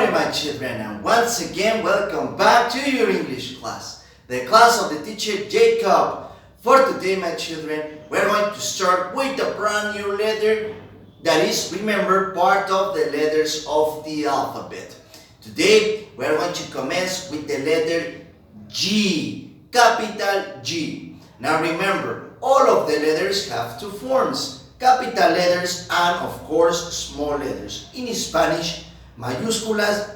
morning, my children, and once again, welcome back to your English class, the class of the teacher Jacob. For today, my children, we're going to start with a brand new letter that is, remember, part of the letters of the alphabet. Today, we're going to commence with the letter G, capital G. Now remember, all of the letters have two forms, capital letters and, of course, small letters. In Spanish, mayúsculas,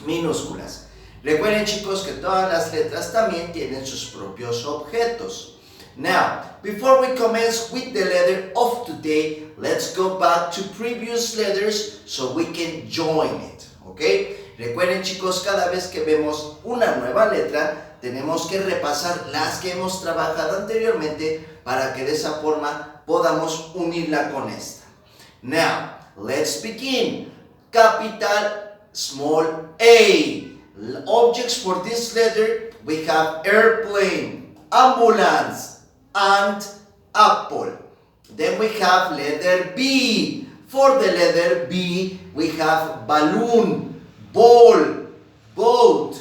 minúsculas. Recuerden, chicos, que todas las letras también tienen sus propios objetos. Now, before we commence with the letter of today, let's go back to previous letters so we can join it, ¿ok? Recuerden, chicos, cada vez que vemos una nueva letra, tenemos que repasar las que hemos trabajado anteriormente para que de esa forma podamos unirla con esta. Now, let's begin. Capital small a. Objects for this letter, we have airplane, ambulance, and apple. Then we have letter B. For the letter B, we have balloon, ball, boat,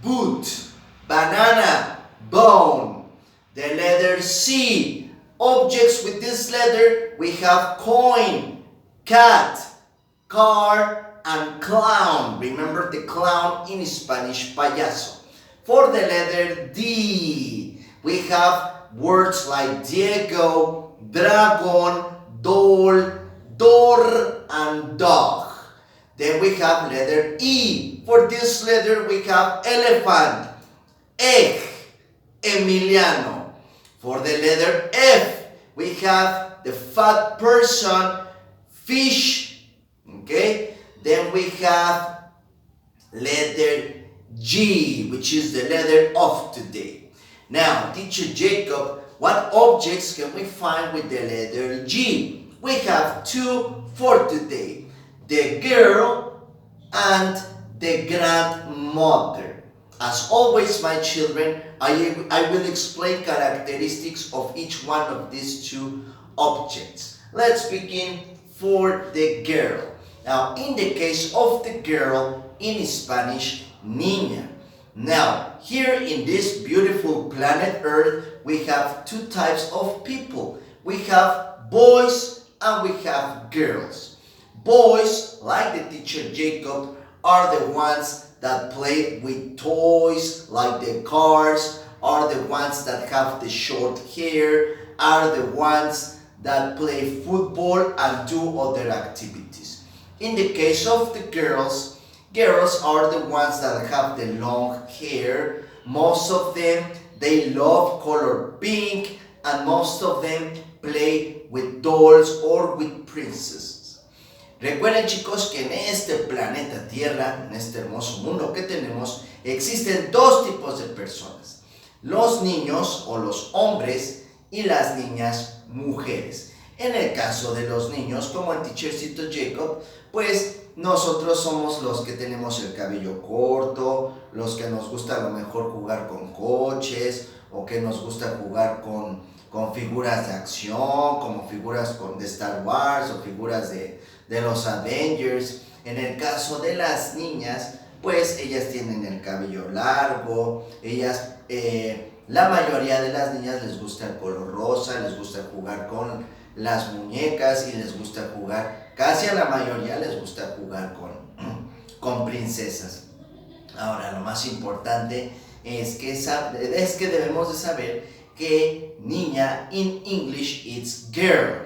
boot, banana, bone. The letter C. Objects with this letter, we have coin, cat, car, and clown. Remember the clown in Spanish, payaso. For the letter D, we have words like Diego, dragon, doll, door, and dog. Then we have letter E. For this letter, we have elephant, egg, Emiliano. For the letter F, we have the fat person, fish, okay? Then we have letter G, which is the letter of today. Now, teacher Jacob, what objects can we find with the letter G? We have two for today, the girl and the grandmother. As always, my children, I will explain characteristics of each one of these two objects. Let's begin for the girl. Now, in the case of the girl, in Spanish, niña. Now, here in this beautiful planet Earth, we have two types of people. We have boys and we have girls. Boys, like the teacher Jacob, are the ones that play with toys, like the cars, are the ones that have the short hair, are the ones that play football and do other activities. In the case of the girls, girls are the ones that have the long hair. Most of them, they love color pink, and most of them play with dolls or with princesses. Recuerden, chicos, que en este planeta Tierra, en este hermoso mundo que tenemos, existen dos tipos de personas. Los niños o los hombres y las niñas mujeres. En el caso de los niños, como el teachercito Jacob, pues nosotros somos los que tenemos el cabello corto, los que nos gusta a lo mejor jugar con coches, o que nos gusta jugar con figuras de acción, como figuras de Star Wars o figuras de los Avengers. En el caso de las niñas, pues ellas tienen el cabello largo, ellas, la mayoría de las niñas les gusta el color rosa, les gusta jugar con las muñecas y les gusta jugar, casi a la mayoría les gusta jugar con princesas. Ahora, lo más importante es que debemos de saber que niña in English it's girl,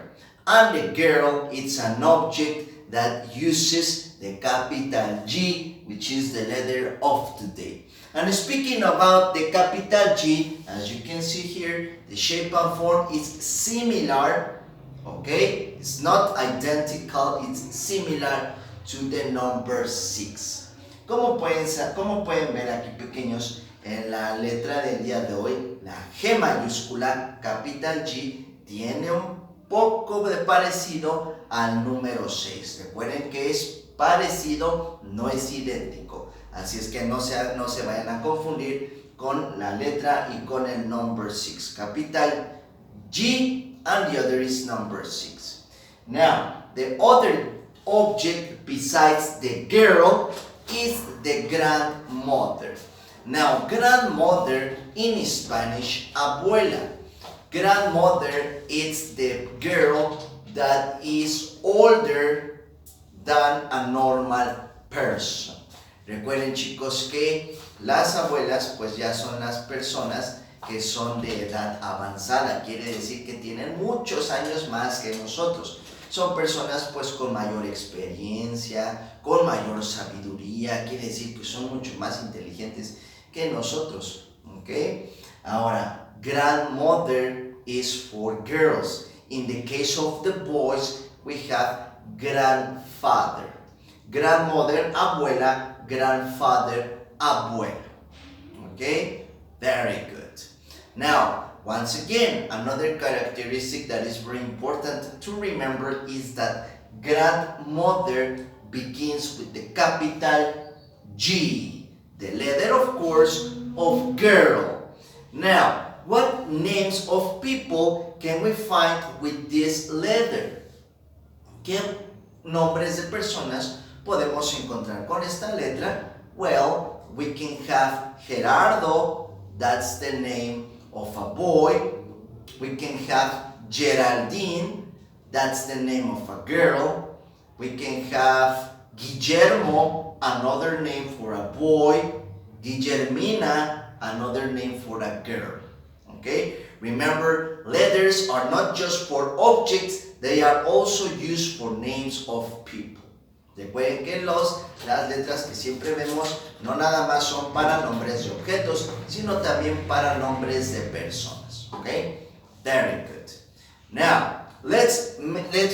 and the girl it's an object that uses the capital G, which is the letter of today. And speaking about the capital G, as you can see here, the shape and form is similar. Okay, it's not identical, it's similar to the number 6. Como pueden ver aquí, pequeños, en la letra del día de hoy, la G mayúscula, capital G, tiene un poco de parecido al número 6. Recuerden que es parecido, no es idéntico. Así es que no se vayan a confundir con la letra y con el number 6. Capital G and the other is number 6. Now, the other object besides the girl is the grandmother. Now, grandmother in Spanish, abuela. Grandmother is the girl that is older than a normal person. Recuerden, chicos, que las abuelas pues ya son las personas que son de edad avanzada, quiere decir que tienen muchos años más que nosotros. Son personas pues con mayor experiencia, con mayor sabiduría, quiere decir que son mucho más inteligentes que nosotros, ¿ok? Ahora, grandmother is for girls. In the case of the boys, we have grandfather. Grandmother, abuela, grandfather, abuela. Okay? Very good. Now, once again, another characteristic that is very important to remember is that grandmother begins with the capital G, the letter, of course, of girl. Now, what names of people can we find with this letter? ¿Qué nombres de personas podemos encontrar con esta letra? Well, we can have Gerardo, that's the name of a boy. We can have Geraldine, that's the name of a girl. We can have Guillermo, another name for a boy. Guillermina, another name for a girl. Okay? Remember, letters are not just for objects, they are also used for names of people. Recuerden que las letras que siempre vemos no nada más son para nombres de objetos, sino también para nombres de personas. Okay? Very good. Now, let's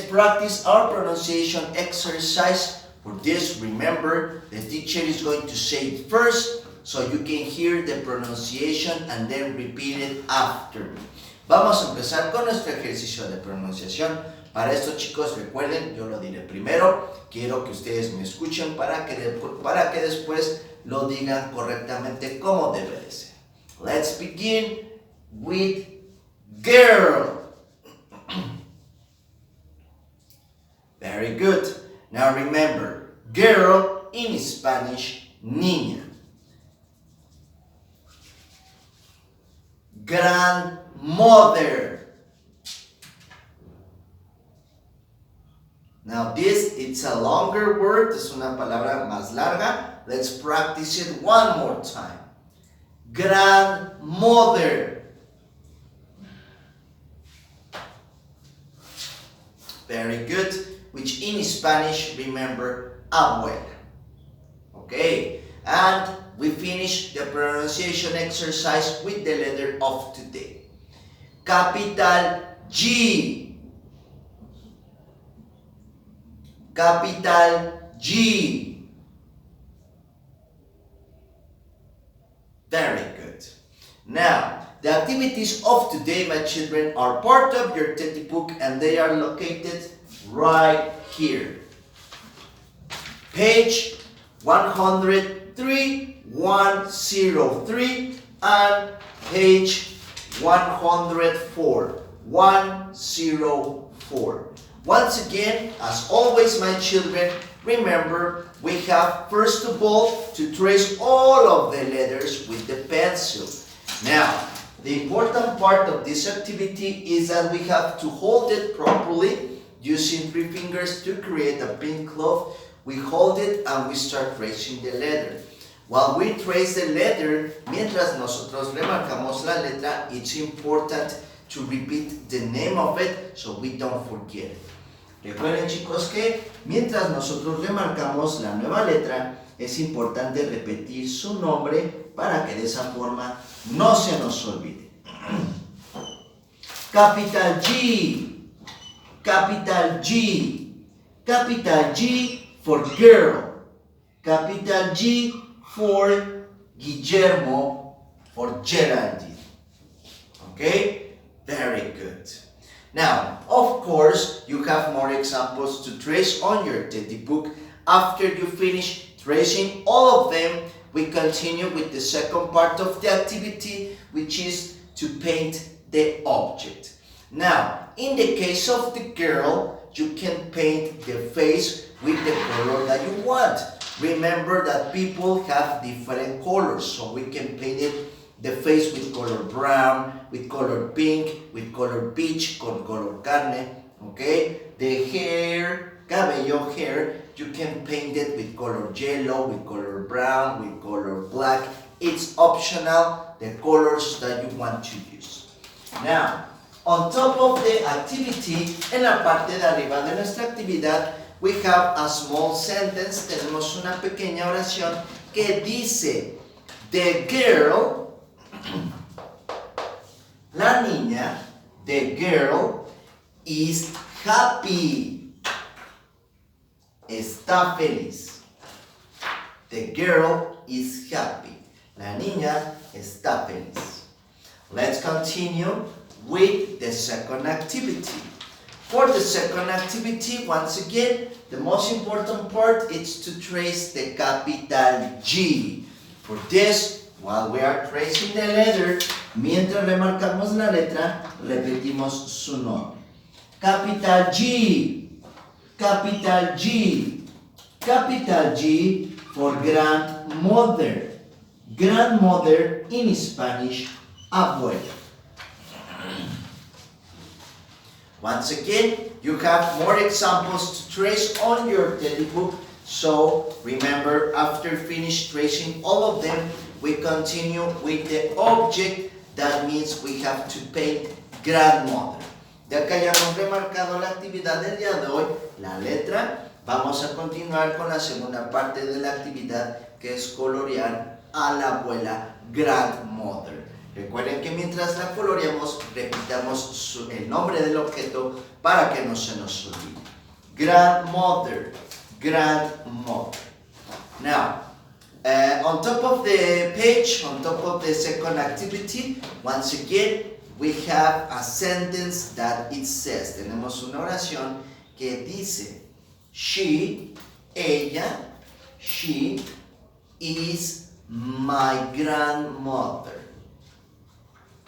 practice our pronunciation exercise. For this, remember, the teacher is going to say it first, so you can hear the pronunciation and then repeat it after me. Vamos a empezar con nuestro ejercicio de pronunciación. Para esto, chicos, recuerden, yo lo diré primero. Quiero que ustedes me escuchen para que después lo digan correctamente como debe de ser. Let's begin with girl. Very good. Now remember, girl in Spanish, niña. Grandmother. Now this, it's a longer word, es una palabra más larga. Let's practice it one more time. Grandmother. Very good. Which in Spanish, remember, abuela. Okay, and we finish the pronunciation exercise with the letter of today. Capital G. Capital G. Very good. Now, the activities of today, my children, are part of your textbook and they are located right here. Page 103, 103, and page 104, 104. Once again, as always, my children, remember, we have first of all to trace all of the letters with the pencil. Now, the important part of this activity is that we have to hold it properly using 3 fingers to create a pink cloth. We hold it and we start tracing the letter. While we trace the letter, mientras nosotros remarcamos la letra, it's important to repeat the name of it so we don't forget it. Recuerden, chicos, que mientras nosotros remarcamos la nueva letra, es importante repetir su nombre para que de esa forma no se nos olvide. Capital G, capital G, capital G for girl, capital G for Guillermo, for Geraldine. Okay? Very good. Now, of course, you have more examples to trace on your textbook. After you finish tracing all of them, we continue with the second part of the activity, which is to paint the object. Now, in the case of the girl, you can paint the face with the color that you want. Remember that people have different colors, so we can paint it the face with color brown, with color pink, with color peach, con color carne, okay? The hair, cabello, hair, you can paint it with color yellow, with color brown, with color black. It's optional, the colors that you want to use. Now, on top of the activity, en la parte de arriba de nuestra actividad, we have a small sentence, tenemos una pequeña oración que dice, the girl, la niña, the girl is happy. Está feliz. The girl is happy. La niña está feliz. Let's continue with the second activity. For the second activity, once again, the most important part is to trace the capital G. For this, while we are tracing the letter, mientras remarcamos la letra, repetimos su nombre. Capital G, capital G, capital G for grandmother. Grandmother in Spanish, abuela. Once again, you have more examples to trace on your textbook. So remember, after finish tracing all of them, we continue with the object. That means we have to paint grandmother. Ya que hayamos remarcado la actividad del día de hoy, la letra, vamos a continuar con la segunda parte de la actividad, que es colorear a la abuela, grandmother. Recuerden que mientras la coloreamos, repitamos el nombre del objeto para que no se nos olvide. Grandmother, grandmother. Now, on top of the page, on top of the second activity, once again, we have a sentence that it says, tenemos una oración que dice, she, ella, she is my grandmother.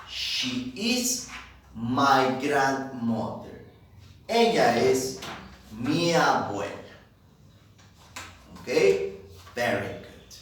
She is my grandmother. Ella es mi abuela. Okay? Very good.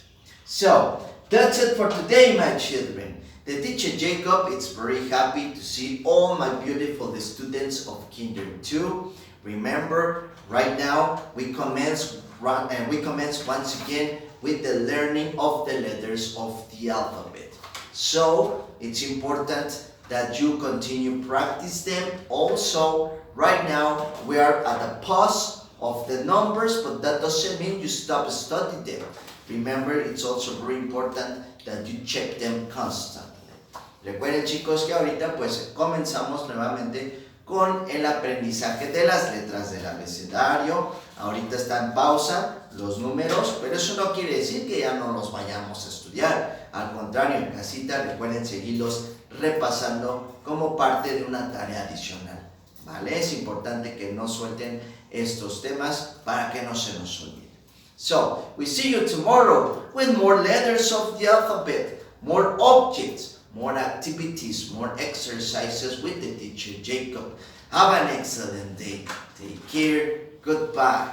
So, that's it for today, my children. The teacher Jacob is very happy to see all my beautiful students of Kinder 2. Remember, right now we commence once again with the learning of the letters of the alphabet. So, it's important that you continue practice them. Also, right now we are at the pause of the numbers, but that doesn't mean you stop studying them. Remember, it's also very important that you check them constantly. Recuerden, chicos, que ahorita pues comenzamos nuevamente con el aprendizaje de las letras del abecedario. Ahorita está en pausa los números, pero eso no quiere decir que ya no los vayamos a estudiar. Al contrario, en casita recuerden seguirlos repasando como parte de una tarea adicional. ¿Vale? Es importante que no suelten estos temas para que no se nos olvide. So, we see you tomorrow with more letters of the alphabet, more objects, more activities, more exercises with the teacher Jacob. Have an excellent day. Take care. Goodbye.